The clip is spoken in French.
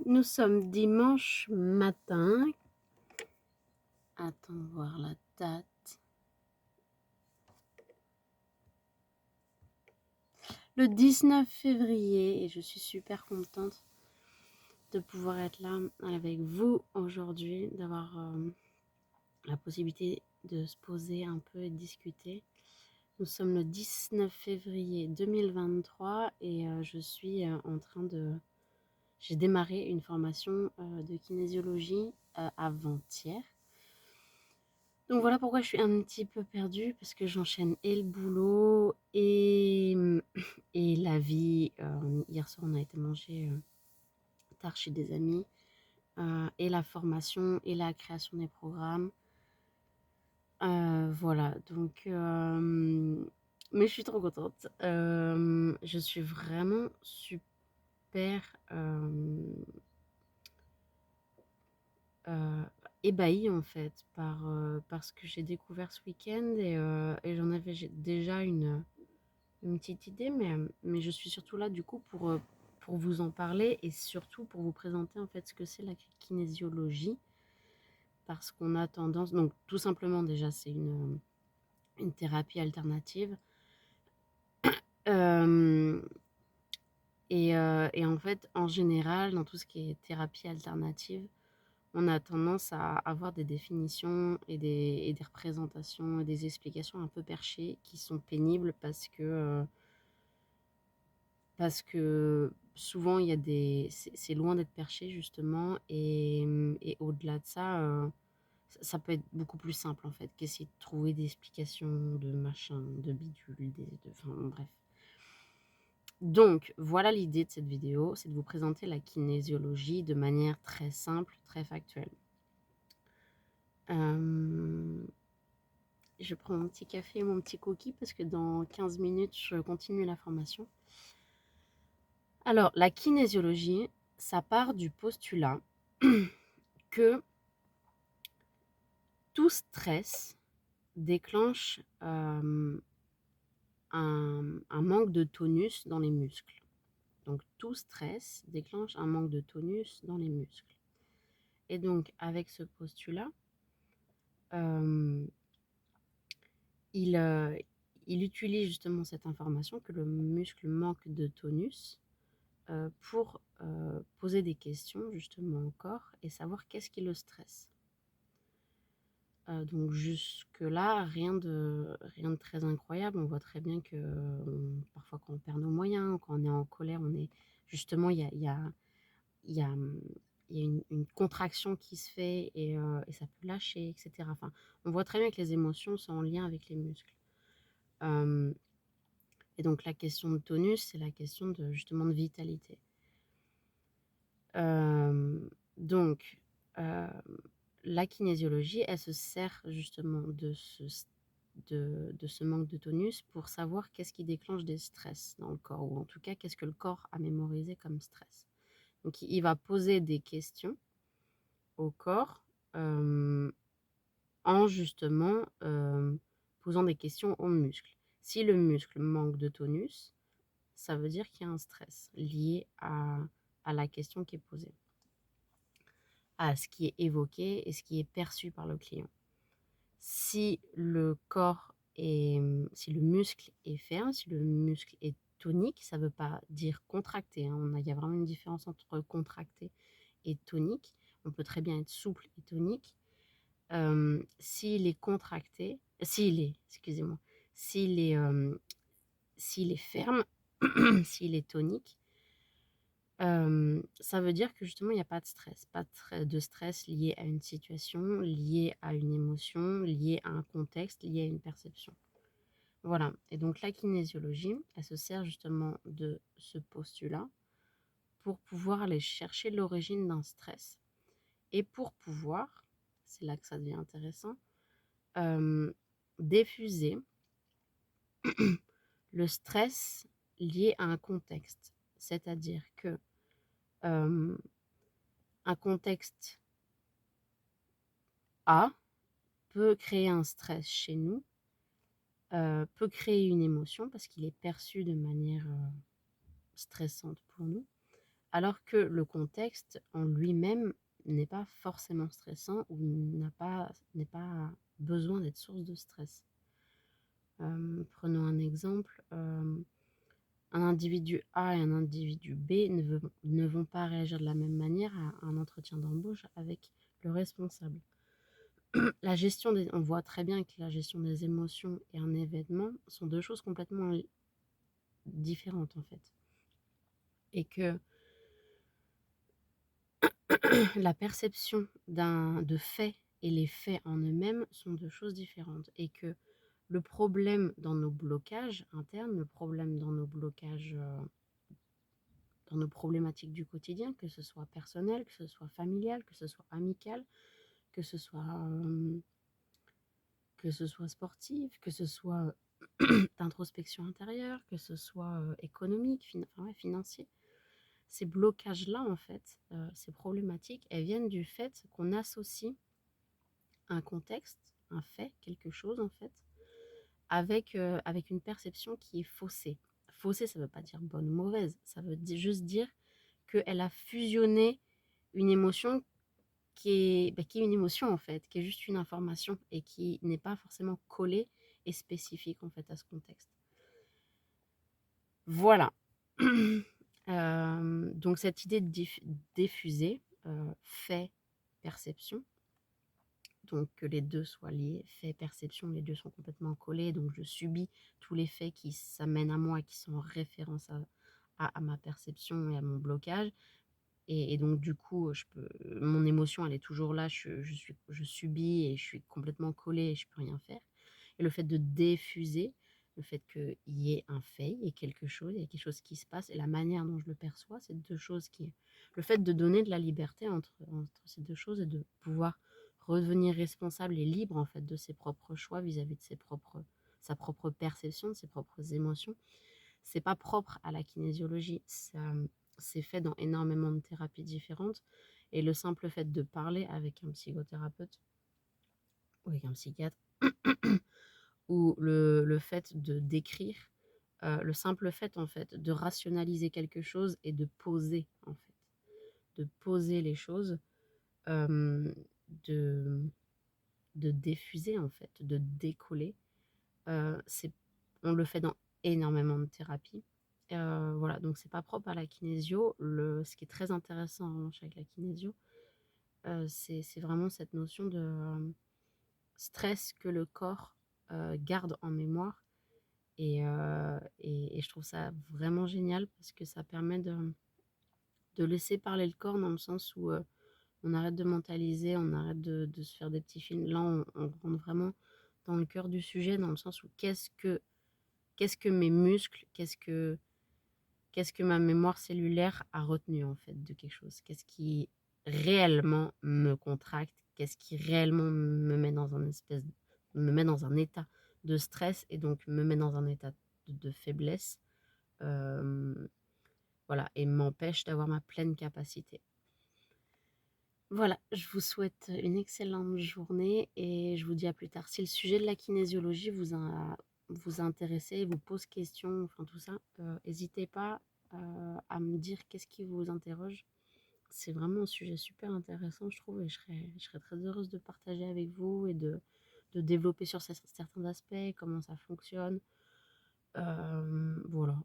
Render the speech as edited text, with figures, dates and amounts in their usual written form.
Nous sommes dimanche matin. Attends de voir la date. Le 19 février et je suis super contente de pouvoir être là avec vous aujourd'hui, d'avoir la possibilité de se poser un peu et de discuter. Nous sommes le 19 février 2023 et je suis en train de... J'ai démarré une formation de kinésiologie avant-hier. Donc voilà pourquoi je suis un petit peu perdue, parce que j'enchaîne et le boulot et la vie. Hier soir, on a été manger tard chez des amis, et la formation et la création des programmes. Voilà, donc... mais je suis trop contente. Je suis vraiment super euh, ébahie en fait par ce que j'ai découvert ce week-end et j'en avais déjà une petite idée, mais je suis surtout là du coup pour vous en parler et surtout pour vous présenter en fait ce que c'est la kinésiologie, parce qu'on a tendance, donc tout simplement déjà c'est une thérapie alternative. Euh, et en fait, en général, dans tout ce qui est thérapie alternative, on a tendance à avoir des définitions et des représentations et des explications un peu perchées qui sont pénibles parce que souvent il y a c'est loin d'être perché justement et au-delà de ça, ça peut être beaucoup plus simple en fait qu'essayer de trouver des explications de machin, de bidule, enfin bref. Donc voilà, l'idée de cette vidéo, c'est de vous présenter la kinésiologie de manière très simple, très factuelle. Je prends mon petit café et mon petit cookie parce que dans 15 minutes, je continue la formation. Alors, la kinésiologie, ça part du postulat que tout stress déclenche un manque de tonus dans les muscles. Donc, tout stress déclenche un manque de tonus dans les muscles. Et donc, avec ce postulat, euh, il utilise justement cette information que le muscle manque de tonus pour poser des questions justement au corps et savoir qu'est-ce qui le stresse. Donc jusque-là, rien de très incroyable. On voit très bien que parfois quand on perd nos moyens, quand on est en colère, justement, il y a, il y a une contraction qui se fait et ça peut lâcher, etc. Enfin, on voit très bien que les émotions sont en lien avec les muscles. Euh, et donc la question de tonus, c'est la question de justement de vitalité. Donc, la kinésiologie, elle se sert justement de ce manque de tonus pour savoir qu'est-ce qui déclenche des stress dans le corps, ou en tout cas, qu'est-ce que le corps a mémorisé comme stress. Donc, il va poser des questions au corps en justement posant des questions aux muscles. Si le muscle manque de tonus, ça veut dire qu'il y a un stress lié à la question qui est posée, à ce qui est évoqué et ce qui est perçu par le client. Si le si le muscle est ferme, si le muscle est tonique, ça ne veut pas dire contracté, hein. Il y a vraiment une différence entre contracté et tonique. On peut très bien être souple et tonique. S'il est contracté, excusez-moi, s'il est, s'il est ferme, s'il est tonique, ça veut dire que justement il n'y a pas de stress, pas de stress lié à une situation, lié à une émotion, lié à un contexte, lié à une perception. Voilà, et donc la kinésiologie, elle se sert justement de ce postulat pour pouvoir aller chercher l'origine d'un stress et pour pouvoir, c'est là que ça devient intéressant, diffuser le stress lié à un contexte. C'est-à-dire que un contexte A peut créer un stress chez nous, peut créer une émotion parce qu'il est perçu de manière stressante pour nous. alors que le contexte en lui-même n'est pas forcément stressant ou n'est pas besoin d'être source de stress. Prenons un exemple, un individu A et un individu B ne vont pas réagir de la même manière à un entretien d'embauche avec le responsable. On voit très bien que la gestion des émotions et un événement sont deux choses complètement différentes en fait. Et que la perception de faits et les faits en eux-mêmes sont deux choses différentes. Et que le problème dans nos blocages internes, le problème dans nos blocages, dans nos problématiques du quotidien, que ce soit personnel, que ce soit familial, que ce soit amical, que ce soit sportif, que ce soit d'introspection intérieure, que ce soit économique, financier. Ces blocages-là, en fait, ces problématiques, elles viennent du fait qu'on associe un contexte, un fait, quelque chose, en fait, avec une perception qui est faussée. Faussée, ça ne veut pas dire bonne ou mauvaise, ça veut juste dire qu'elle a fusionné une émotion qui est une émotion, en fait, qui est juste une information et qui n'est pas forcément collée et spécifique, en fait, à ce contexte. Voilà. Donc cette idée de diffuser, fait, perception, donc que les deux soient liés, fait, perception, les deux sont complètement collés, donc je subis tous les faits qui s'amènent à moi et qui sont en référence à ma perception et à mon blocage. Et donc du coup, mon émotion, elle est toujours là, je subis et je suis complètement collée et je peux rien faire. Et le fait de diffuser, le fait qu'il y ait un fait, il y ait quelque chose, il y a quelque chose qui se passe, et la manière dont je le perçois, c'est deux choses qui... Le fait de donner de la liberté entre ces deux choses et de pouvoir redevenir responsable et libre en fait de ses propres choix vis-à-vis de sa propre perception, de ses propres émotions, c'est pas propre à la kinésiologie. C'est fait dans énormément de thérapies différentes. Et le simple fait de parler avec un psychothérapeute ou avec un psychiatre, ou le fait de d'écrire, le simple fait en fait de rationaliser quelque chose et de poser en fait, de poser les choses, euh, de, de diffuser en fait, de décoller, c'est, on le fait dans énormément de thérapies. Voilà, donc c'est pas propre à la kinésio. Ce qui est très intéressant en revanche avec la kinésio, c'est vraiment cette notion de stress que le corps garde en mémoire. Et je trouve ça vraiment génial parce que ça permet de laisser parler le corps dans le sens où on arrête de mentaliser, on arrête de se faire des petits films. Là, on rentre vraiment dans le cœur du sujet, dans le sens où qu'est-ce que mes muscles, qu'est-ce que ma mémoire cellulaire a retenu en fait de quelque chose, qu'est-ce qui réellement me contracte, qu'est-ce qui réellement me met dans un état de stress et donc me met dans un état de faiblesse, euh, voilà, et m'empêche d'avoir ma pleine capacité. Voilà, je vous souhaite une excellente journée et je vous dis à plus tard. Si le sujet de la kinésiologie vous intéresse, vous pose question, enfin tout ça, n'hésitez pas à me dire qu'est-ce qui vous interroge. C'est vraiment un sujet super intéressant, je trouve, et je serais très heureuse de partager avec vous et de développer sur certains aspects, comment ça fonctionne. Voilà.